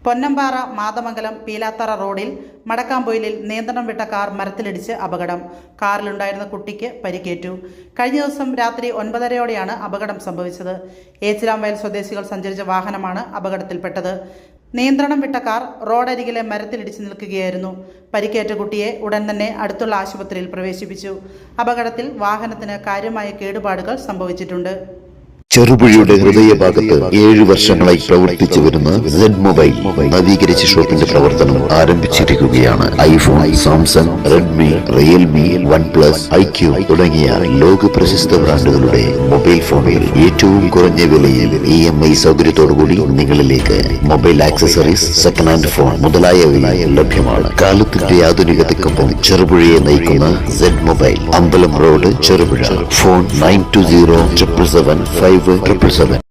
പൊന്നമ്പാറ മാതമംഗലം പീലാത്തറ റോഡിൽ മടക്കാംപൊയിലിൽ നിയന്ത്രണം വിട്ട കാർ മരത്തിലിടിച്ച് അപകടം. കാറിലുണ്ടായിരുന്ന കുട്ടിക്ക് പരിക്കേറ്റു. കഴിഞ്ഞ ദിവസം രാത്രി 9:30-ഓടെയാണ് അപകടം സംഭവിച്ചത്. ഏച്ചിലാംവയൽ സ്വദേശികൾ സഞ്ചരിച്ച വാഹനമാണ് അപകടത്തിൽപ്പെട്ടത്. നിയന്ത്രണം വിട്ട കാർ റോഡരികിലെ മരത്തിലിടിച്ച് നിൽക്കുകയായിരുന്നു. പരിക്കേറ്റ കുട്ടിയെ ഉടൻ തന്നെ അടുത്തുള്ള ആശുപത്രിയിൽ പ്രവേശിപ്പിച്ചു. അപകടത്തിൽ വാഹനത്തിന് കാര്യമായ കേടുപാടുകൾ സംഭവിച്ചിട്ടുണ്ട്. ചെറുപുഴയുടെ ഹൃദയഭാഗത്ത് 7 വർഷങ്ങളായി പ്രവർത്തിച്ചു വരുന്ന സെഡ് മൊബൈൽ നവീകരിച്ച ഷോപ്പിന്റെ പ്രവർത്തനം ആരംഭിച്ചിരിക്കുകയാണ്. IPhone, Samsung, Redmi, Realme, OnePlus, IQ തുടങ്ങിയ ലോക പ്രശസ്ത ബ്രാൻഡുകളുടെ മൊബൈൽ ഫോണുകൾ ഏറ്റവും കുറഞ്ഞ വിലയിൽ EMI സൗകര്യത്തോടുകൂടി നിങ്ങളിലേക്ക്. Mobile accessories, second hand phone മുതലായവ ലഭ്യമാണ്. കാലത്തിന്റെ ആധുനികതയ്ക്കൊപ്പം ചെറുപുഴയെ നയിക്കുന്ന സെഡ് മൊബൈൽ, അമ്പലം റോഡ്, ചെറുപുഴ. ഫോൺ 92077577.